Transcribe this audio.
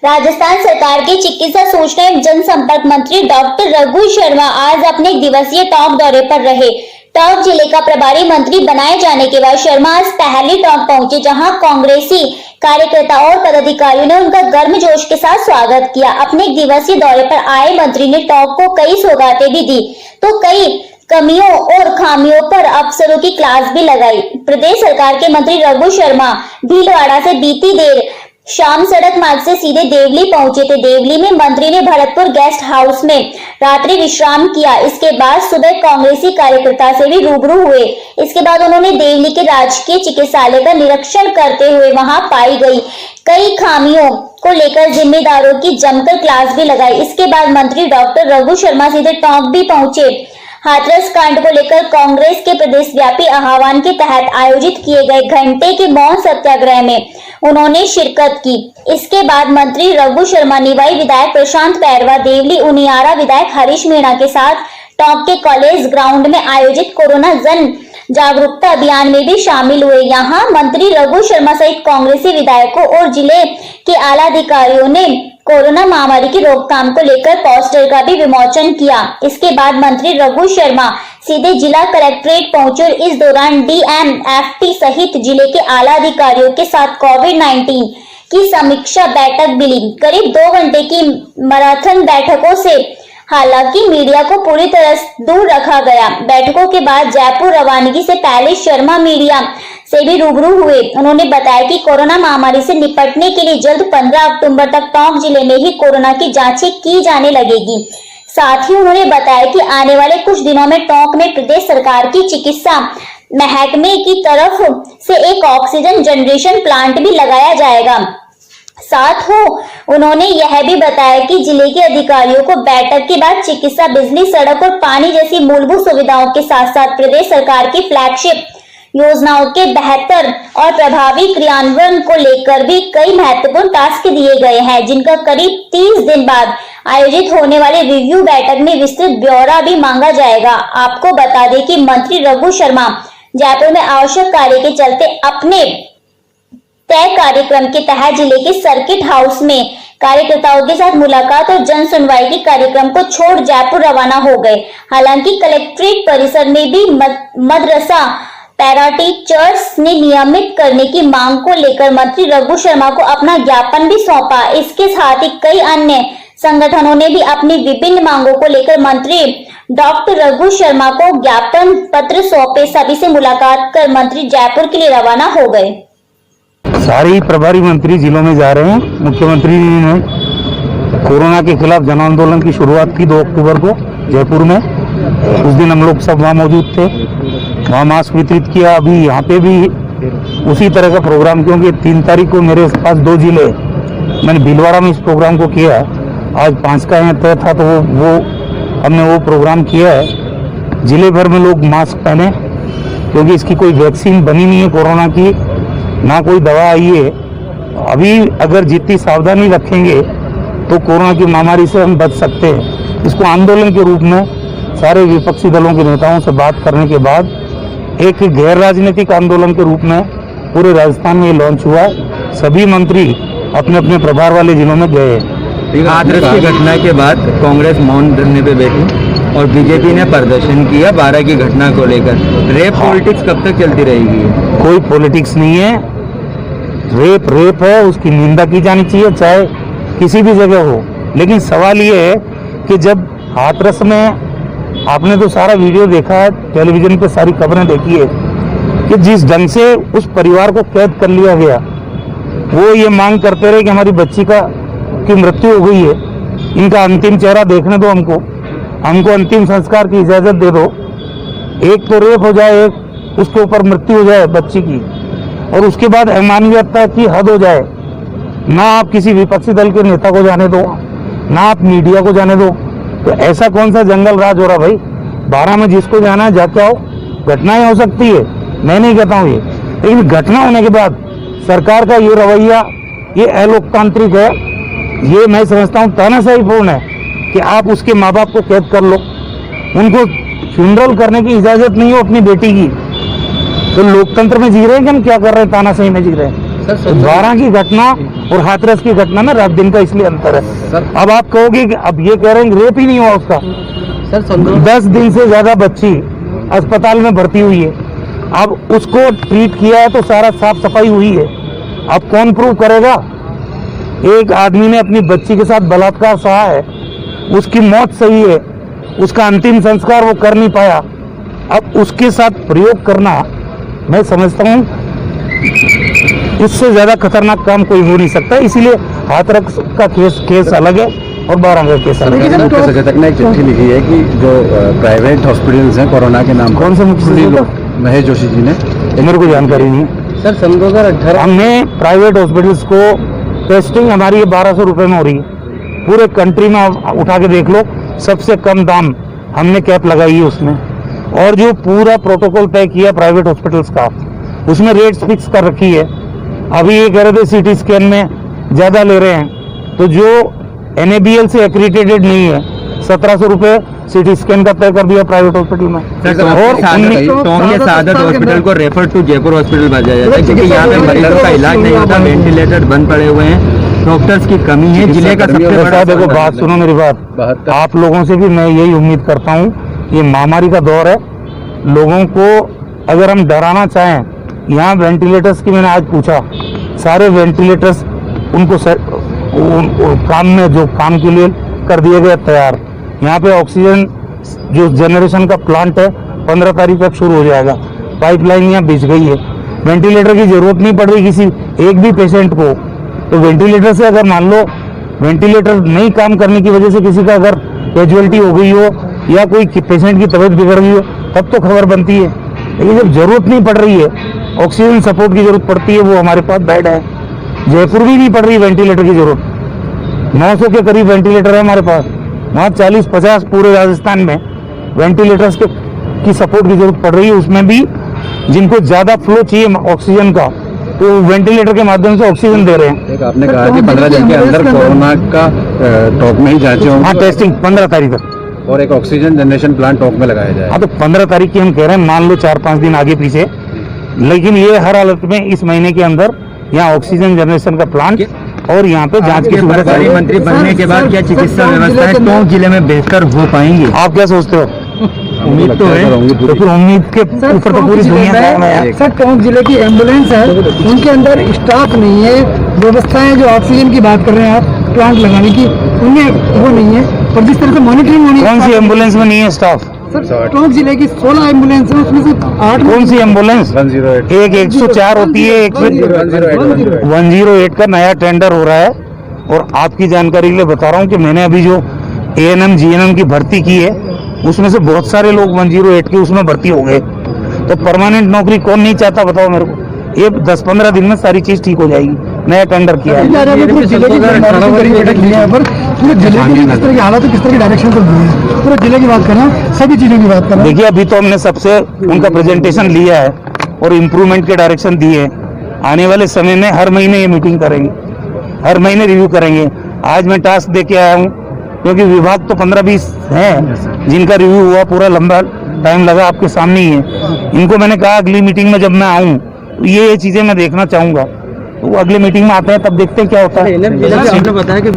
राजस्थान सरकार के चिकित्सा सूचना एवं जनसंपर्क मंत्री डॉक्टर रघु शर्मा आज अपने एक दिवसीय टोंक दौरे पर रहे। टोंक जिले का प्रभारी मंत्री बनाए जाने के बाद शर्मा आज पहली टोंक पहुंचे, जहां कांग्रेसी कार्यकर्ता और पदाधिकारियों ने उनका गर्मजोश के साथ स्वागत किया। अपने एक दिवसीय दौरे पर आए मंत्री ने टोंक को कई सौगातें भी दी तो कई कमियों और खामियों पर अफसरों की क्लास भी लगाई। प्रदेश सरकार के मंत्री रघु शर्मा भीलवाड़ा से बीती देर शाम सड़क मार्ग से सीधे देवली पहुंचे थे। देवली में मंत्री ने भरतपुर गेस्ट हाउस में रात्रि विश्राम किया। इसके बाद सुबह कांग्रेसी कार्यकर्ता से भी रूबरू हुए। इसके बाद उन्होंने देवली के राजकीय चिकित्सालय का निरीक्षण करते हुए वहां पाई गई कई खामियों को लेकर जिम्मेदारों की जमकर क्लास भी लगाई। इसके बाद मंत्री डॉक्टर रघु शर्मा सीधे टोंक भी पहुंचे। हाथरस कांड को लेकर कांग्रेस के प्रदेश व्यापी आह्वान के तहत आयोजित किए गए घंटे के मौन सत्याग्रह में उन्होंने शिरकत की। इसके बाद मंत्री रघु शर्मा निवाई विधायक प्रशांत पैरवा, देवली उनियारा विधायक हरीश मीणा के साथ टोंक के कॉलेज ग्राउंड में आयोजित कोरोना जन जागरूकता अभियान में भी शामिल हुए। यहाँ मंत्री रघु शर्मा सहित कांग्रेसी विधायकों और जिले के आला अधिकारियों ने कोरोना महामारी की रोकथाम को लेकर पोस्टर का भी विमोचन किया। इसके बाद मंत्री रघु शर्मा सीधे जिला कलेक्ट्रेट पहुंचे और इस दौरान डीएमएफटी सहित जिले के आला अधिकारियों के साथ कोविड-19 की समीक्षा बैठक भी ली। करीब 2 घंटे की मैराथन बैठकों से हालांकि मीडिया को पूरी तरह दूर रखा गया। बैठकों के बाद जयपुर रवानगी से पहले शर्मा मीडिया से भी रूबरू हुए। उन्होंने बताया कि कोरोना महामारी से निपटने के लिए जल्द 15 अक्टूबर तक टोंक जिले में ही कोरोना की जांचें की जाने लगेगी। साथ ही उन्होंने बताया कि आने वाले कुछ दिनों में टोंक में प्रदेश सरकार की चिकित्सा महकमे की तरफ से एक ऑक्सीजन जनरेशन प्लांट भी लगाया जाएगा। साथ हो उन्होंने यह भी बताया कि जिले के अधिकारियों को बैठक के बाद चिकित्सा, बिजली, सड़क और पानी जैसी मूलभूत सुविधाओं के साथ साथ प्रदेश सरकार की फ्लैगशिप योजनाओं के बेहतर और प्रभावी क्रियान्वयन को लेकर भी कई महत्वपूर्ण टास्क दिए गए हैं, जिनका करीब 30 दिन बाद आयोजित होने वाले रिव्यू बैठक में विस्तृत ब्यौरा भी मांगा जाएगा। आपको बता दें कि मंत्री रघु शर्मा जयपुर में आवश्यक कार्य के चलते अपने तय कार्यक्रम के तहत जिले के सर्किट हाउस में कार्यकर्ताओं के साथ मुलाकात और जन सुनवाई के कार्यक्रम को छोड़ जयपुर रवाना हो गए। हालांकि कलेक्ट्रेट परिसर में भी मदरसा पैराटीचर्स ने नियमित करने की मांग को लेकर मंत्री रघु शर्मा को अपना ज्ञापन भी सौंपा। इसके साथ ही कई अन्य संगठनों ने भी अपनी विभिन्न मांगों को लेकर मंत्री डॉक्टर रघु शर्मा को ज्ञापन पत्र सौंपे। सभी से मुलाकात कर मंत्री जयपुर के लिए रवाना हो गए। सारे प्रभारी मंत्री जिलों में जा रहे हैं। मुख्यमंत्री ने कोरोना के खिलाफ जन आंदोलन की शुरुआत की 2 अक्टूबर को जयपुर में। उस दिन हम लोग सब वहाँ मौजूद थे, वहाँ मास्क वितरित किया। अभी यहाँ पे भी उसी तरह का प्रोग्राम, क्योंकि 3 तारीख को मेरे पास 2 जिले, मैंने भीलवाड़ा में इस प्रोग्राम को किया। आज 5 का यहाँ तय था तो वो हमने वो प्रोग्राम किया है। जिले भर में लोग मास्क पहने, क्योंकि इसकी कोई वैक्सीन बनी नहीं है कोरोना की, ना कोई दवा आई है। अभी अगर जितनी सावधानी रखेंगे तो कोरोना की महामारी से हम बच सकते हैं। इसको आंदोलन के रूप में सारे विपक्षी दलों के नेताओं से बात करने के बाद एक गैर राजनीतिक आंदोलन के रूप में पूरे राजस्थान में ये लॉन्च हुआ। सभी मंत्री अपने अपने प्रभार वाले जिलों में गए। हाथरस की घटना के बाद कांग्रेस मौन धरने पे बैठी और बीजेपी ने प्रदर्शन किया 12 की घटना को लेकर। रेप पॉलिटिक्स कब तक चलती रहेगी? कोई पॉलिटिक्स नहीं है। रेप है, उसकी निंदा की जानी चाहिए, चाहे किसी भी जगह हो। लेकिन सवाल ये है कि जब हाथरस में, आपने तो सारा वीडियो देखा है, टेलीविजन पे सारी खबरें देखी है कि जिस ढंग से उस परिवार को कैद कर लिया गया, वो ये मांग करते रहे कि हमारी बच्ची की मृत्यु हो गई है, इनका अंतिम चेहरा देखने दो, हमको अंतिम संस्कार की इजाजत दे दो। एक तो रेप हो जाए, एक उसके ऊपर मृत्यु हो जाए बच्ची की, और उसके बाद अमानवीयता की हद हो जाए। ना आप किसी विपक्षी दल के नेता को जाने दो, ना आप मीडिया को जाने दो। तो ऐसा कौन सा जंगल राज हो रहा भाई? 12 में जिसको जाना है जाके आओ। घटनाएं हो सकती है, मैं नहीं कहता हूँ ये, लेकिन घटना होने के बाद सरकार का ये रवैया, ये अलोकतांत्रिक है। ये मैं समझता हूँ तानाशाहीपूर्ण है कि आप उसके माँ बाप को कैद कर लो, उनको फ्यूनरल करने की इजाजत नहीं हो अपनी बेटी की। तो लोकतंत्र में जी रहे हैं कि हम क्या कर रहे हैं? तानाशाही में जी रहे हैं। 12 की घटना और हाथरस की घटना में रात दिन का इसलिए अंतर है। अब आप कहोगे कि अब ये कह रहे हैं रेप ही नहीं हुआ उसका। 10 दिन से ज्यादा बच्ची अस्पताल में भर्ती हुई है, अब उसको ट्रीट किया है तो सारा साफ सफाई हुई है। अब कौन प्रूव करेगा? एक आदमी ने अपनी बच्ची के साथ बलात्कार सहा है, उसकी मौत सही है, उसका अंतिम संस्कार वो कर नहीं पाया, अब उसके साथ प्रयोग करना, मैं समझता हूं इससे ज्यादा खतरनाक काम कोई हो नहीं सकता। इसीलिए हाथरस का केस अलग है और 12 का केस अलग है। मुख्य सचेतक ने एक चिट्ठी लिखी है कि जो प्राइवेट हॉस्पिटल्स हैं कोरोना के नाम कौन से मुख्य सचेतक? महेश जोशी जी ने। मेरे को जानकारी नहीं है सर। सन 2018 हमने प्राइवेट हॉस्पिटल्स को टेस्टिंग हमारी 1200 रुपए में हो रही है, पूरे कंट्री में आप उठा के देख लो, सबसे कम दाम हमने कैप लगाई है उसमें। और जो पूरा प्रोटोकॉल तय किया प्राइवेट हॉस्पिटल्स का, उसमें रेट्स फिक्स कर रखी है। अभी ये कह रहे थे सीटी स्कैन में ज्यादा ले रहे हैं, तो जो NABL से एक्रीडेटेड नहीं है 1700 रुपए सीटी स्कैन का तय कर दिया प्राइवेट हॉस्पिटल में। और सादत हॉस्पिटल को रेफर टू जयपुर हॉस्पिटल भेजा जाता है क्योंकि यहाँ पे मरीजों का इलाज नहीं होता, वेंटिलेटर बंद पड़े हुए हैं, डॉक्टर्स की कमी है। जिले का सबसे बड़ा देखो बात सुनो मेरी बात, आप लोगों से भी मैं यही उम्मीद करता हूँ, ये महामारी का दौर है, लोगों को अगर हम डराना चाहें, यहाँ वेंटिलेटर्स की मैंने आज पूछा, सारे वेंटिलेटर्स उनको काम में जो काम के लिए कर दिए गए तैयार। यहाँ पे ऑक्सीजन जो जनरेशन का प्लांट है 15 तारीख तक शुरू हो जाएगा, पाइपलाइन यहाँ बिछ गई है, वेंटिलेटर की जरूरत नहीं पड़ रही किसी एक भी पेशेंट को। तो वेंटिलेटर से अगर मान लो वेंटिलेटर नहीं काम करने की वजह से किसी का अगर कैजुअलिटी हो गई हो या कोई पेशेंट की तबीयत बिगड़ गई हो, तब तो खबर बनती है। लेकिन जब जरूरत नहीं पड़ रही है, ऑक्सीजन सपोर्ट की जरूरत पड़ती है, वो हमारे पास बेड है। जयपुर भी नहीं पड़ रही वेंटिलेटर की जरूरत, 900 के करीब वेंटिलेटर है हमारे पास, वहाँ 40-50 पूरे राजस्थान में वेंटिलेटर्स की सपोर्ट की जरूरत पड़ रही है। उसमें भी जिनको ज्यादा फ्लो चाहिए ऑक्सीजन का, तो वेंटिलेटर के माध्यम से ऑक्सीजन दे रहे हैं। एक आपने कहा कि 15 दिन के अंदर कोरोना का टॉप में ही जांचें होंगी। हाँ, टेस्टिंग 15 तारीख तक, और एक ऑक्सीजन जनरेशन प्लांट टॉप में लगाया जाए। हाँ, तो 15 तारीख की हम कह रहे हैं, मान लो 4-5 दिन आगे पीछे, लेकिन ये हर हालत में इस महीने के अंदर यहाँ ऑक्सीजन जनरेशन का प्लांट और यहाँ पे जांच की सुविधा। सरकारी मंत्री बनने के बाद क्या चिकित्सा व्यवस्थाएं टोंक जिले में बेहतर हो पाएंगी? आप क्या सोचते हो? उम्मीद तो है, तो फिर उम्मीद के ऊपर तो पूरी दुनिया कायम है। सर, टोंक जिले की एम्बुलेंस है, उनके अंदर स्टाफ नहीं है, व्यवस्थाएं जो ऑक्सीजन की बात कर रहे हैं आप प्लांट लगाने की, उनमें वो नहीं है, और जिस तरह से मॉनिटरिंग होनी। कौन सी एम्बुलेंस में नहीं है स्टाफ? सर, टोंक जिले की 16 एम्बुलेंस है, उसमें से 8। कौन सी एम्बुलेंस? 108 एक 104 होती है, एक 108 का नया टेंडर हो रहा है। और आपकी जानकारी के लिए बता रहा हूँ कि मैंने अभी जो ANM GNM की भर्ती की है, उसमें से बहुत सारे लोग 108 के उसमें भर्ती हो गए। तो परमानेंट नौकरी कौन नहीं चाहता बताओ मेरे को? ये 10-15 दिन में सारी चीज ठीक हो जाएगी। नया टेंडर किया है। जिले की किस तरह की हालत है, किस तरह की डायरेक्शन पर पूरे जिले की बात करें, सभी चीजों की बात करें। देखिए, अभी तो हमने सबसे उनका प्रेजेंटेशन लिया है और इम्प्रूवमेंट के डायरेक्शन दिए हैं। आने वाले समय में हर महीने ये मीटिंग करेंगे, हर महीने रिव्यू करेंगे। आज मैं टास्क दे के आया हूँ, क्योंकि विभाग तो 15-20 हैं जिनका रिव्यू हुआ, पूरा लंबा टाइम लगा, आपके सामने ही है। इनको मैंने कहा अगली मीटिंग में जब मैं आऊँ तो ये चीजें मैं देखना चाहूंगा। तो वो अगले मीटिंग में आते हैं, तब देखते हैं क्या होता है। आपने बताया कि